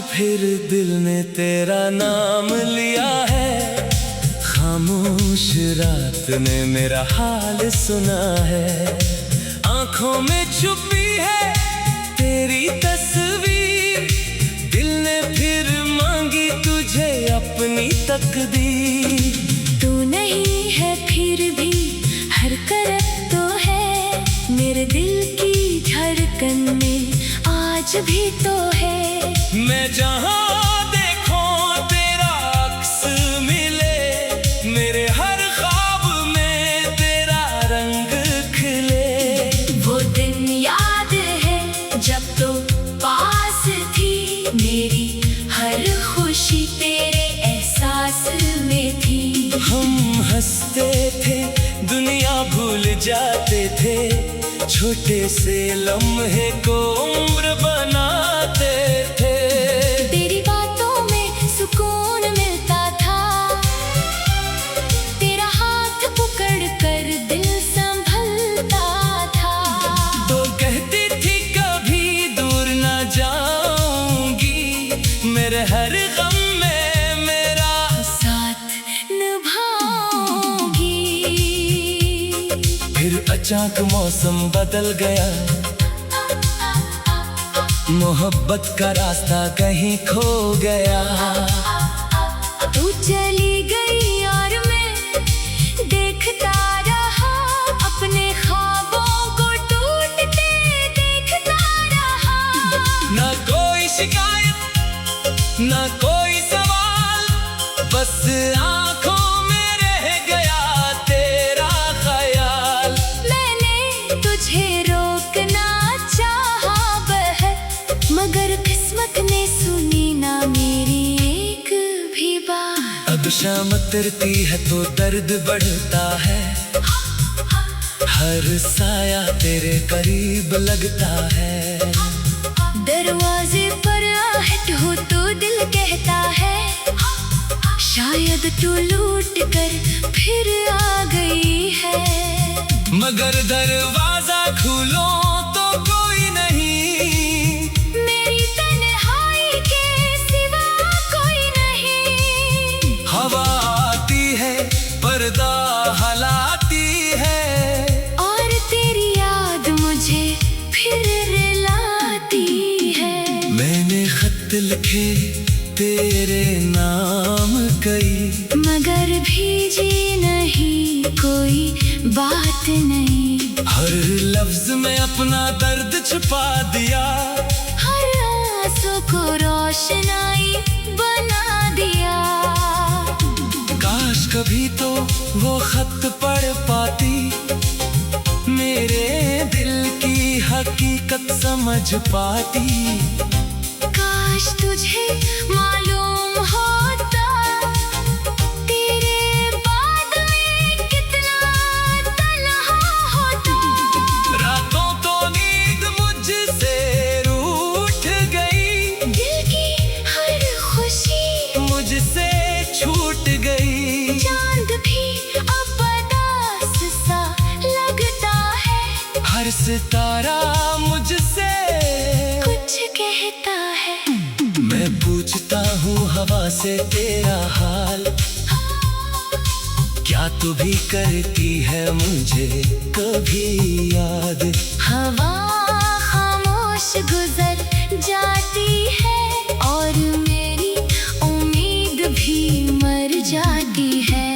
फिर दिल ने तेरा नाम लिया है, खामोश रात ने मेरा हाल सुना है। आंखों में छुपी है तेरी तस्वीर, दिल ने फिर मांगी तुझे अपनी तकदीर। तू नहीं है फिर भी हरकत तो है, मेरे दिल की धड़कन में आज भी तो है। मैं जहाँ देखूं तेरा अक्स मिले, मेरे हर ख्वाब में तेरा रंग खिले। वो दिन याद है जब तो पास थी, मेरी हर खुशी तेरे एहसास में थी। हम हंसते थे दुनिया भूल जाते थे, छोटे से लम्हे को उम्र बनाते थे। तेरी बातों में सुकून मिलता था, तेरा हाथ पकड़ कर दिल संभलता था। तो कहती थी कभी दूर ना जाऊंगी, मेरे हर गम में मेरा साथ निभाऊंगी। फिर अचानक मौसम बदल गया, मोहब्बत का रास्ता कहीं खो गया। तू चली गई और मैं देखता रहा, अपने ख्वाबों को टूटते देखता रहा। ना कोई शिकायत ना कोई सवाल, बस आंखों में रह गया तेरा ख्याल। मैंने तुझे रोकना चाहा मगर किस्मत ने सुनी ना मेरी एक भी बात। अब शाम उतरती है तो दर्द बढ़ता है, हर साया तेरे करीब लगता है। दरवाजे पर आहट हो तो दिल कहता है, शायद तू लूट कर फिर आ गई है। मगर दरवाजा खोलो तो कोई नहीं, हवा आती है पर्दा हलाती है, और तेरी याद मुझे फिर रुलाती है। मैंने खत लिखे तेरे नाम कई, मगर भीजी नहीं कोई बात नहीं। हर लफ्ज में अपना दर्द छुपा दिया, हर आंसू को रोशनाई बना दिया। काश कभी तो वो खत पढ़ पाती, मेरे दिल की हकीकत समझ पाती। काश तुझे मालूम होता तेरे बाद में कितना तन्हा होता। रातों तो नींद मुझसे रूठ गई, दिल की हर खुशी मुझसे छूट गई। चांद भी अब उदास सा लगता है, हर सितारा मुझसे कुछ कहता है। मैं पूछता हूँ हवा से तेरा हाल, क्या तू भी करती है मुझे कभी याद। हवा खामोश गुजर जाती है, और मेरी उम्मीद भी मर जाती है।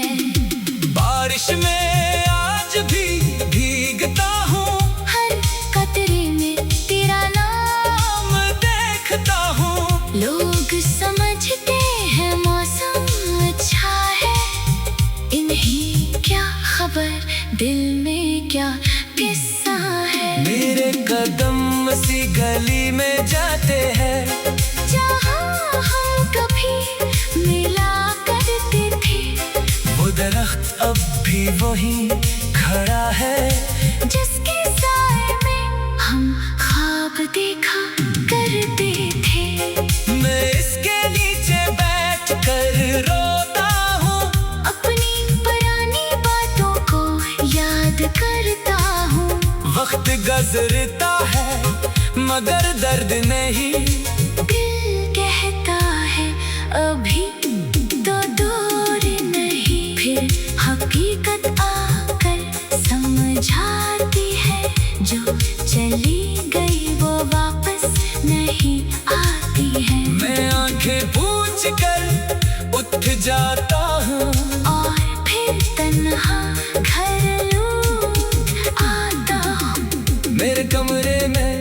बारिश में आज भी भीगता हूँ, हर कतरे में तेरा नाम देखता हूँ। लोग समझते हैं मौसम अच्छा है, इन्हें क्या खबर दिल में क्या किस्सा है। मेरे कदम सी गली में जाते हैं, जहाँ हम कभी मिला करते थे। वो दरख्त अब भी वहीं खड़ा है, जिसके साए में हम ख्वाब देखा करते थे। मैं इसके नीचे बैठ कर रोता हूँ, अपनी पुरानी बातों को याद करता हूँ। वक्त गुजरता है मगर दर्द नहीं, दिल कहता अभी तो दूर नहीं, फिर हकीकत आकर समझाती है। जो चली गई वो वापस नहीं आती है। मैं आंखें पूछ कर उठ जाता हूँ और फिर तन्हा घर लौट आता हूँ। मेरे कमरे में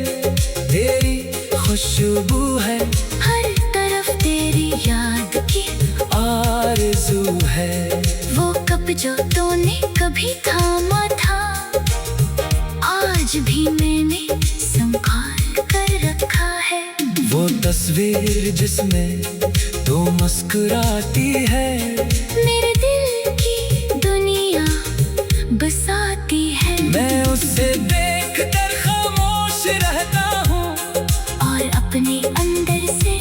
तेरी खुशबू है, हर तरफ तेरी याद की आरज़ू है। वो कप जो तूने कभी थामा था, आज भी मैंने संभाल कर रखा है। वो तस्वीर जिसमें तू मुस्कुराती है, मेरे दिल की दुनिया बसाती है। मैं उसे देख कर खामोश रहता हूँ और अपने अंदर से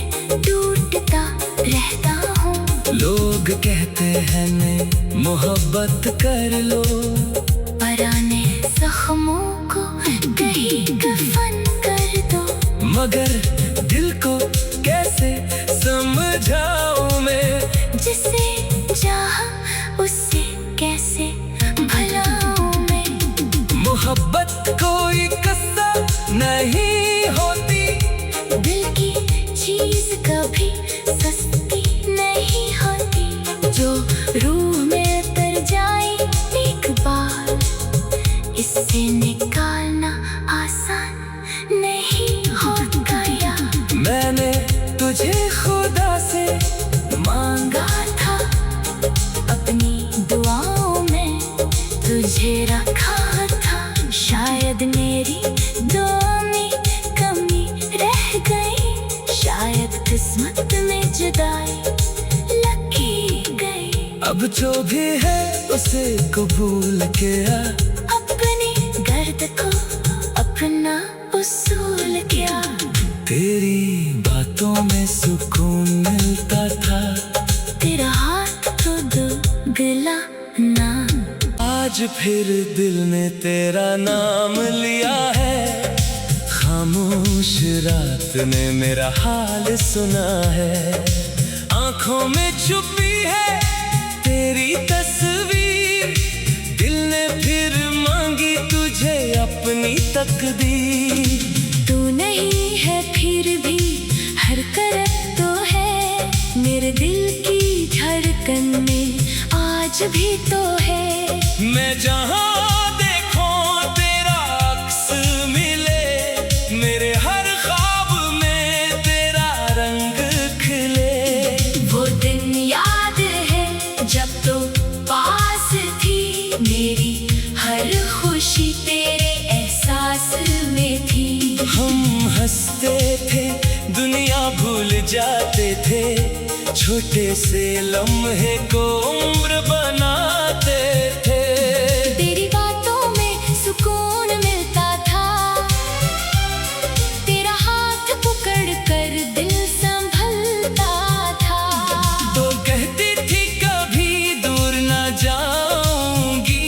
टूटता रहता हूँ। लोग कहते हैं मैं मोहब्बत कर लो, पुराने जख्मों को कहीं कफन कर दो। मगर दिल को कैसे समझाऊं मैं, जिसे चाहा उससे कैसे भलाऊं मैं। मोहब्बत कोई किस्सा नहीं होती, दिल की चीज कभी सस्ती नहीं होती। जो रूह में उतर जाए एक बार, इससे निकालना आसान नहीं होता। या मैंने तुझे खुदा से मांगा था, अपनी दुआओं में तुझे रखा था। शायद मेरी दुआ में कमी रह गई, शायद किस्मत में जुदाई लगी गई। अब जो भी है उसे कबूल किया, अपने दर्द को अपना उसूल किया। तेरी बातों में सुकून मिलता था, तेरा हाथ तो दुगला ना। आज फिर दिल ने तेरा नाम लिया है, खामोश रात ने मेरा हाल सुना है। आंखों में छुपी है तेरी तस्वीर, दिल ने फिर मांगी तुझे अपनी तकदीर। तू नहीं है फिर भी हरकत तो है, मेरे दिल की धड़कन में आज भी तो है। मैं जहाँ देखूं तेरा अक्स मिले, मेरे हर ख्वाब में तेरा रंग खिले। वो दिन याद है जब तो पास थी, मेरी हर खुशी तेरे एहसास में थी। हम हंसते थे दुनिया भूल जाते थे, छोटे से लम्हे को उम्र बनाते थे। तेरी बातों में सुकून मिलता था, तेरा हाथ पकड़ कर दिल संभलता था। तो कहती थी कभी दूर न जाऊंगी,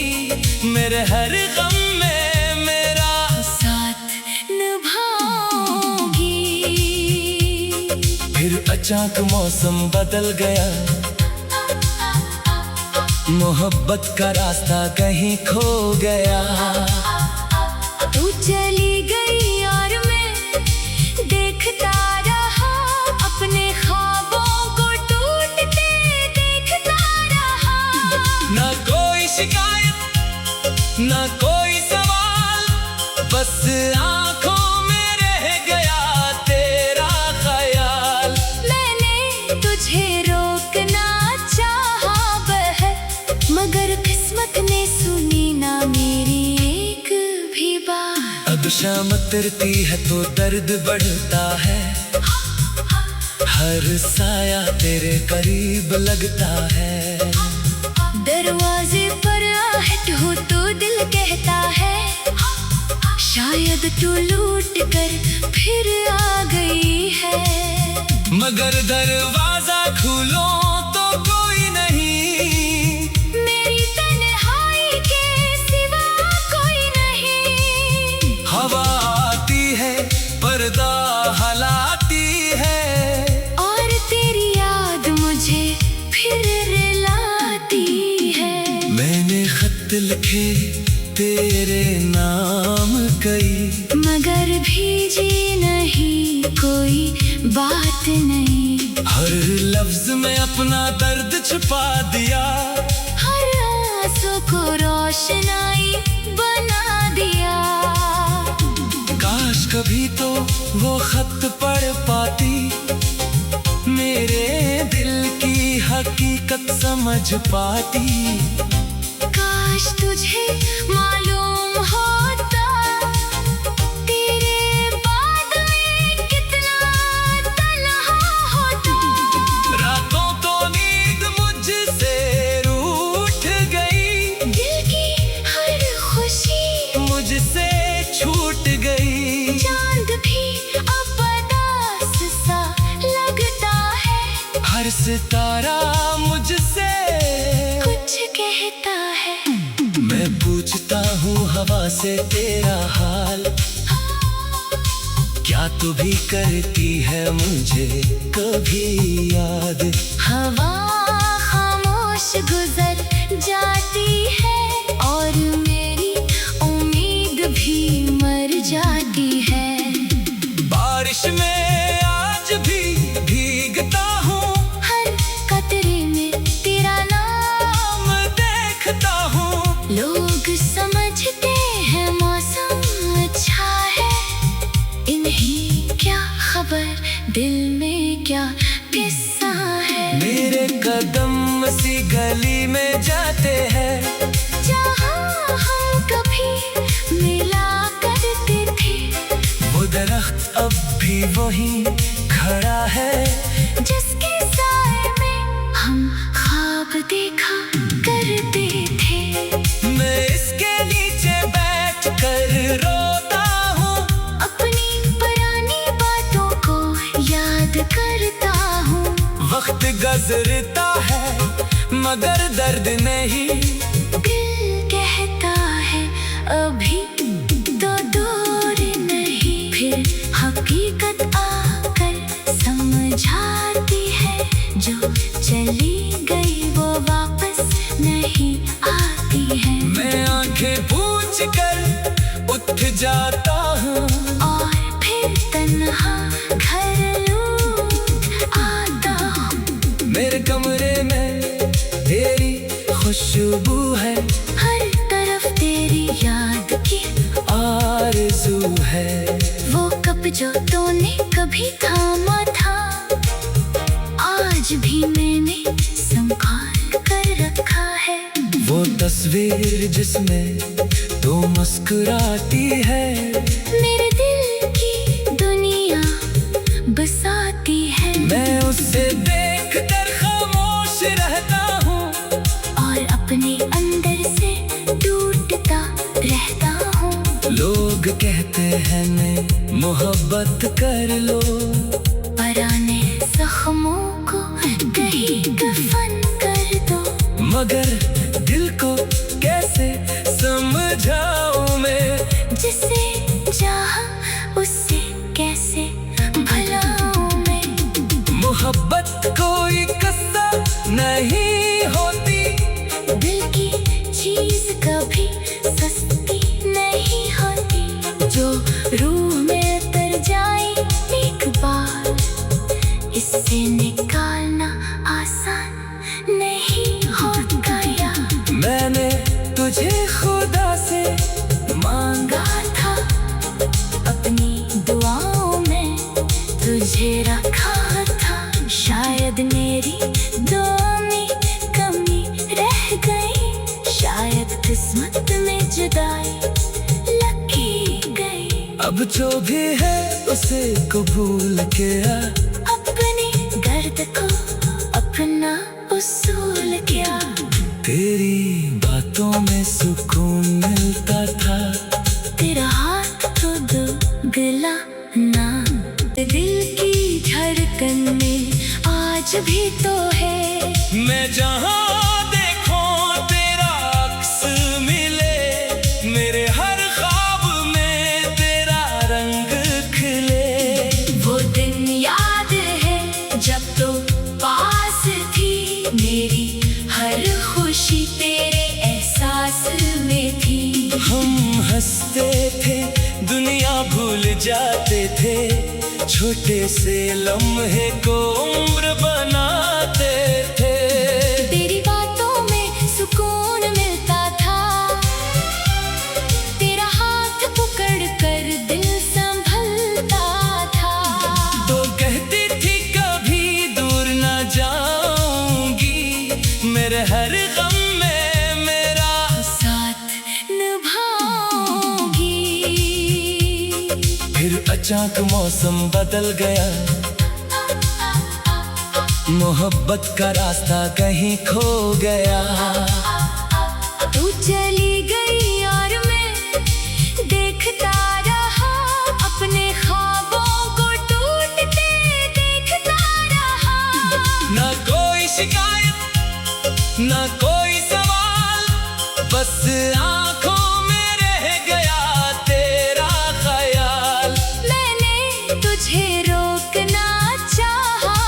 मेरे हर गम में मेरा साथ निभाऊंगी। फिर अचानक मौसम बदल गया, मोहब्बत का रास्ता कहीं खो गया। तू चली गई और मैं देखता रहा, अपने ख्वाबों को टूटते देखता रहा। ना कोई शिकायत ना कोई सवाल, बस आंखों में रह गया तेरा ख्याल। मैंने तुझे रोकना चाहा बहुत, मगर किस्मत ने सुनी ना मेरी एक भी बात। अब शाम उतरती है तो दर्द बढ़ता है, हर साया तेरे करीब लगता है। दरवाजे पर आहट हो तो दिल कहता है, शायद तू लूट कर फिर आ गई है। मगर दरवाजा खोलो तो कोई नहीं, मेरी तन्हाई के सिवा कोई नहीं। हवा आती है पर्दा हलाती है, और तेरी याद खत लिखे तेरे नाम कई, मगर भीजी नहीं कोई बात नहीं। हर लफ्ज में अपना दर्द छुपा दिया, हर आंसू को रोशनाई बना दिया। काश कभी तो वो खत पढ़ पाती, मेरे दिल की हकीकत समझ पाती। काश तुझे मालूम होता तेरे बाद में कितना तन्हा होता। रातों तो नींद मुझसे रूठ गई, दिल की हर खुशी मुझसे छूट गई। चांद भी अब उदास सा लगता है, हर सितारा मुझसे कुछ कहता है। मैं पूछता हूँ हवा से तेरा हाल, क्या तू भी करती है मुझे कभी याद। हवा खामोश गुजर जाती है और मेरी उम्मीद भी मर जाती है। बारिश में आज भी भीगता हूँ, हर कतरे में तेरा नाम देखता हूँ। लोग समझते हैं मौसम अच्छा है, इन्हें क्या खबर दिल में क्या किस्सा है। मेरे कदम सी गली में जाते हैं, जहाँ हम कभी मिला करते थे। वो दरख्त अब भी वहीं खड़ा है, जिसके साए में हम ख्वाब देखा करते थे। मैं इसके नीचे बैठ कर रोता हूँ, अपनी पुरानी बातों को याद करता हूँ। वक्त गुजरता है मगर दर्द नहीं, दिल कहता है अभी तो दूर नहीं। फिर हकीकत आकर समझाती है, जो चली गई वो वापस नहीं आती है। मैं आंखें पूछ कर उठ जाता हूँ, और फिर तन्हा घर लौट आता हूँ। मेरे कमरे में तेरी खुशबू है, हर तरफ तेरी याद की आरज़ू है। वो कप जो तूने कभी थामा था, आज भी मैंने संभाल कर रखा है। वो तस्वीर जिसमें तू मुस्कुराती है, मेरे दिल की दुनिया बसाती है। मैं उसे देख कर खामोश रहता हूँ, और अपने अंदर से टूटता रहता हूँ। लोग कहते हैं मैं मोहब्बत कर लो, पुराने जख्मों को कहीं दफन कर दो। मगर दिल को कैसे समझाऊं मैं, जिसे चाहा उससे कैसे भलाऊं मैं। मोहब्बत कोई किस्सा नहीं होती, दिल की चीज कभी सस्ती नहीं होती। जो रूह में उतर जाए एक बार, इससे निकालना आसान नहीं होता। या मैंने तुझे खुदा से मांगा था, अपनी दुआओं में तुझे रखा था। शायद मेरी दुआ में कमी रह गई, शायद किस्मत में जुदाई लगी गई। अब जो भी है उसे कबूल किया, अपने दर्द को अपना उसूल क्या। तेरी बातों में सुकून मिलता था, तेरा हाथ तो दुगला ना। दिल की धड़कन में आज भी तो है, मैं जहाँ देखूं तेरा अक्स मिले। मेरे हर ख्वाब में तेरा रंग खिले। वो दिन याद है जब तो पास थी, मेरी हर खुशी तेरे एहसास पास में थी। हम हंसते थे, दुनिया भूल जाते थे, छोटे से लम्हे को उम्र बनाते थे। तेरी बातों में सुकून मिलता था, तेरा हाथ पकड़ कर दिल संभलता था। तो कहती थी कभी दूर न जाऊंगी, मेरे हर गम में मेरा साथ निभाऊंगी। फिर अचानक मौसम बदल गया, मोहब्बत का रास्ता कहीं खो गया। तू चली गई और मैं देखता रहा, अपने ख्वाबों को टूटते देखता रहा। ना कोई शिकायत ना कोई सवाल, बस आंखों में रह गया तेरा ख्याल। मैंने तुझे रोकना चाहा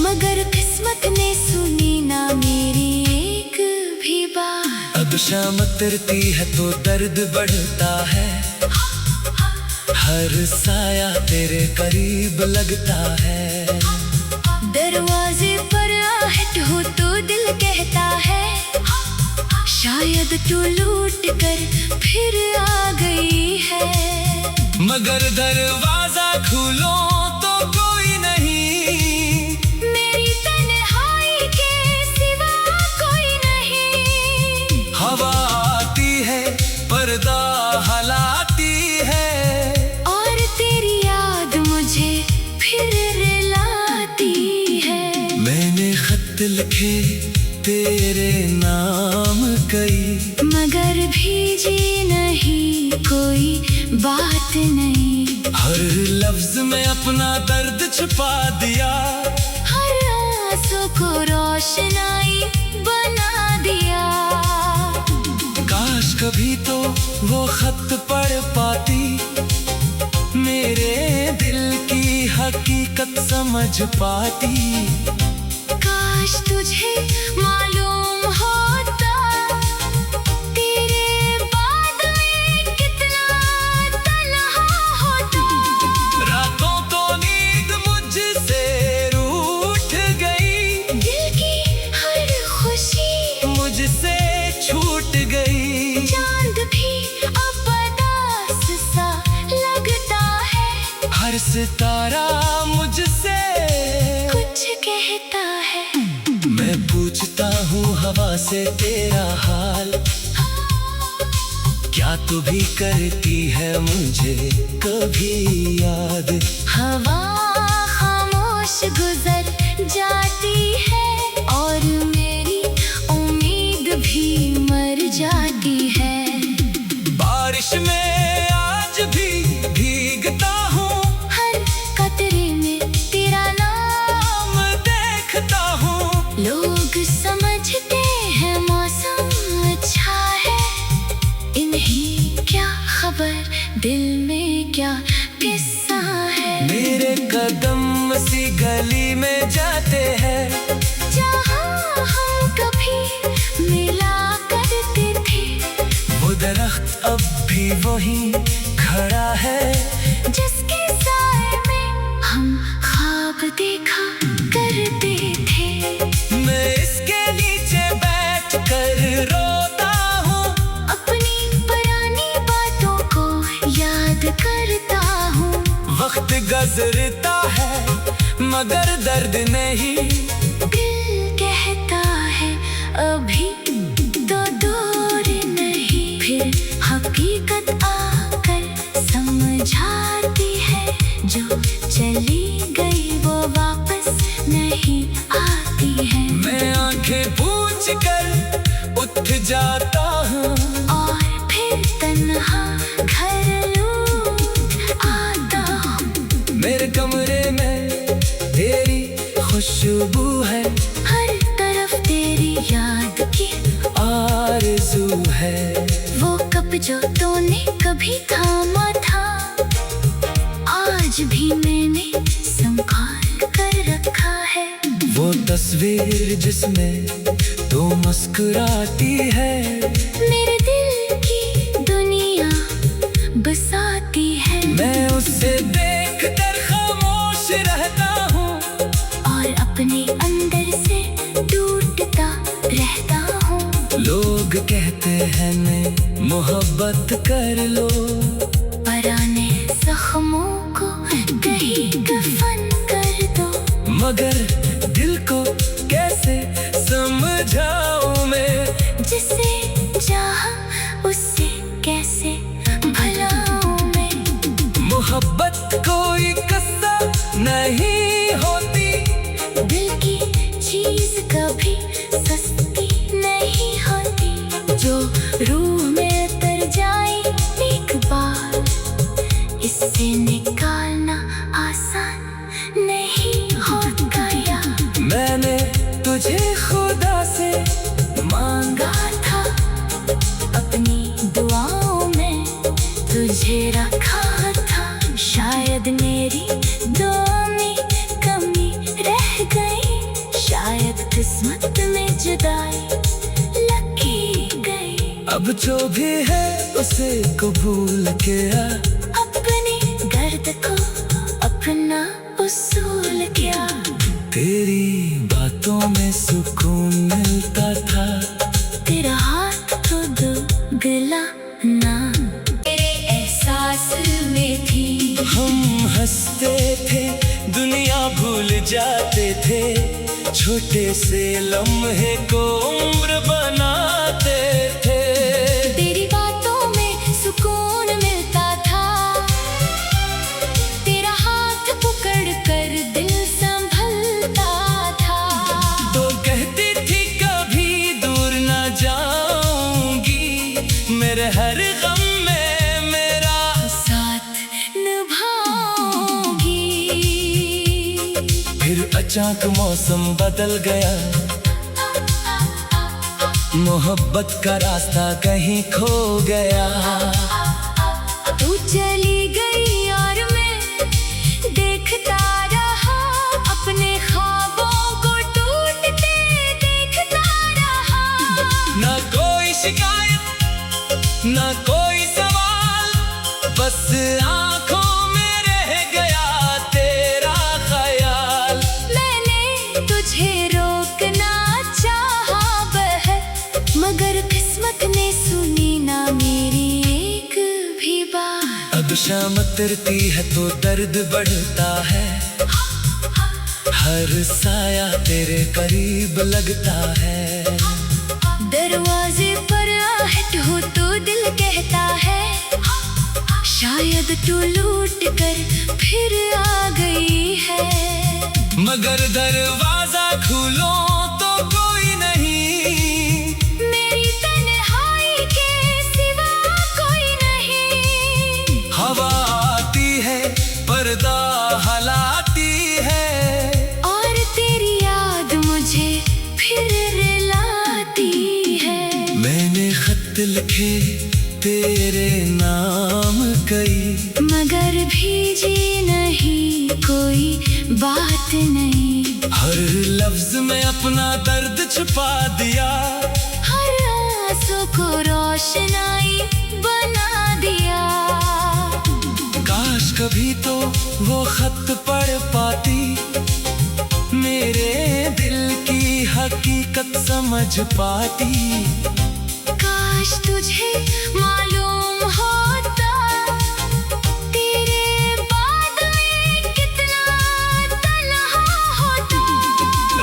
मगर किस्मत ने सुनी ना मेरी एक भी बात। अब शाम उतरती है तो दर्द बढ़ता है, हर साया तेरे करीब लगता है। दरवाजे पर आहट हो तो दिल कहता है, शायद तू लूट कर फिर आ गई है। मगर दरवाजा खोलो तो कोई नहीं, हवा आती है पर्दा हलाती है, और तेरी याद मुझे फिर रुलाती है। मैंने खत लिखे तेरे नाम कई, मगर भीजी नहीं कोई बात नहीं। हर लफ्ज में अपना दर्द छुपा दिया, हर आंसू को रोशनाई बना दिया। काश कभी तो वो खत पढ़ पाती, मेरे दिल की हकीकत समझ पाती। काश तुझे मालूम होता, तेरे बाद में कितना तन्हा होता। रातों तो नींद मुझसे रूठ गई, दिल की हर खुशी मुझसे छूट गई। चांद भी अब उदास सा लगता है, हर सितारा मुझसे कुछ कहता है। मैं पूछता हूँ हवा से तेरा हाल, क्या तू भी करती है मुझे कभी याद। हवा खामोश गुजर जाती है, और मेरी उम्मीद भी मर जाती है। बारिश में आज भी भीगता हूँ, हर कतरे में तेरा नाम देखता हूँ। लोग समझते हैं मौसम अच्छा है, इन्हें क्या खबर दिल में क्या किस्सा है। मेरे कदम सी गली में जाते हैं, जहाँ हम कभी मिला करते थे। वो दरख्त अब भी वहीं खड़ा है, जिसके साए में हम ख्वाब देखा करते थे। मैं इसके नीचे बैठ कर रोता हूँ, अपनी पुरानी बातों को याद करता हूँ। वक्त गुजरता है मगर दर्द नहीं, दिल कहता है अभी तो दूर नहीं। फिर हकीकत आकर समझाती है, जो चली गई वो वापस नहीं आती है। मैं आंखें पूछ कर उठ जाता हूँ, और फिर तन्हा घर लौट आता हूँ। मेरे कमरे में तेरी खुशबू है, हर तरफ तेरी याद की आरज़ू है। वो कप जो तूने कभी थामा था, आज भी मैंने संभाल कर रखा है। वो तस्वीर जिसमें तो मुस्कुराती है, मेरे दिल की दुनिया बसाती है। मैं उसे देख कर खामोश रहता हूँ और अपने अंदर से टूटता रहता हूँ। लोग कहते हैं मैं मोहब्बत कर लो, पुराने जख्मों को कहीं कफन कर दो। मगर दिल को कैसे समझाऊं मैं, जिसे चाहा उससे कैसे भलाऊं मैं। मोहब्बत कोई किस्सा नहीं होती, दिल की चीज कभी सस्ती नहीं होती। जो रूह में उतर जाए एक बार, इससे निकालना आसान नहीं होता यार। मैंने तुझे खुदा से मांगा था, अपनी दुआओं में तुझे रखा था। शायद मेरी दुआ में कमी रह गई, शायद किस्मत में जुदाई लगी गई। अब जो भी है उसे कबूल किया, अपने दर्द को अपना उसूल क्या। तेरी बातों में सुकून मिलता था, तेरा हाथ तो दुगला ना तेरे एहसास में थी। हम हंसते थे दुनिया भूल जाते थे, छोटे से लम्हे को उम्र बनाते थे। तेरी बातों में सुकून मिलता था, तेरा हाथ पकड़ कर दिल संभलता था। तो कहती थी कभी दूर न जाऊंगी, मेरे हर गम में मेरा साथ निभाऊंगी। फिर अचानक मौसम बदल गया, मोहब्बत का रास्ता कहीं खो गया। तू चली गई और मैं देखता रहा, अपने ख्वाबों को टूटते देखता रहा। ना कोई शिकायत ना कोई सवाल, बस आंखों में रह गया तेरा ख्याल। मैंने तुझे रोकना चाहा बहर, मगर किस्मत ने सुनी ना मेरी एक भी बात। अब शाम उतरती है तो दर्द बढ़ता है, हर साया तेरे करीब लगता है। दरवाजे पर आहट हो तो दिल कहता है, शायद तू लूट कर फिर आ गई है। मगर दरवाजा खोलो तो कोई नहीं, मेरी तन्हाई के सिवा कोई नहीं। हवा आती है पर्दा हलाती है, और तेरी याद मुझे फिर रुलाती है। मैंने खत लिखे तेरे नाम कई, मगर भीजी नहीं कोई बात नहीं। हर लफ्ज में अपना दर्द छुपा दिया, हर आंसू को रोशनाई बना दिया। काश कभी तो वो खत पढ़ पाती, मेरे दिल की हकीकत समझ पाती। काश तुझे मालूम होता, तेरे बाद में कितना तन्हा होता।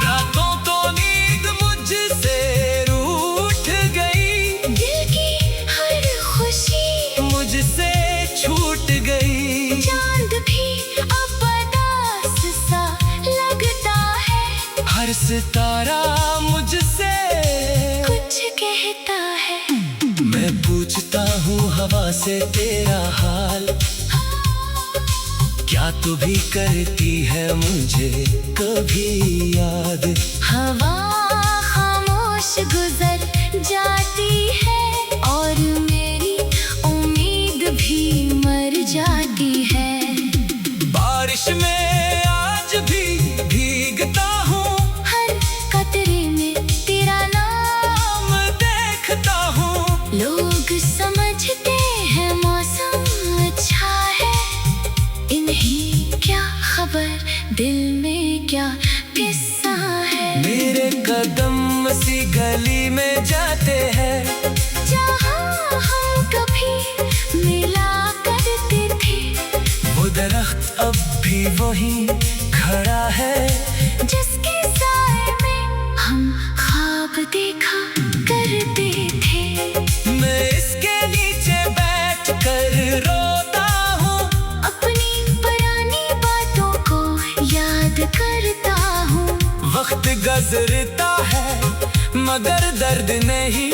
रातों तो नींद मुझसे रूठ गई, दिल की हर खुशी मुझसे छूट गई। चांद भी अब उदास सा लगता है, हर सितारा मुझसे कुछ कहता है। मैं पूछता हूँ हवा से तेरा हाल, क्या तू भी करती है मुझे कभी याद। हवा खामोश गुजर जाती है और मेरी उम्मीद भी मर जाती है। बारिश में आज भी भीगता हूँ, हर कतरे में तेरा नाम गली में जाते हैं, जहाँ हम कभी मिला करते थे। वो दरख्त अब भी वहीं खड़ा है, जिसके साए में हम ख्वाब देखा करते थे। मैं इसके नीचे बैठ कर रोता हूँ, अपनी पुरानी बातों को याद करता हूँ। वक्त गुजरता है मगर दर्द नहीं,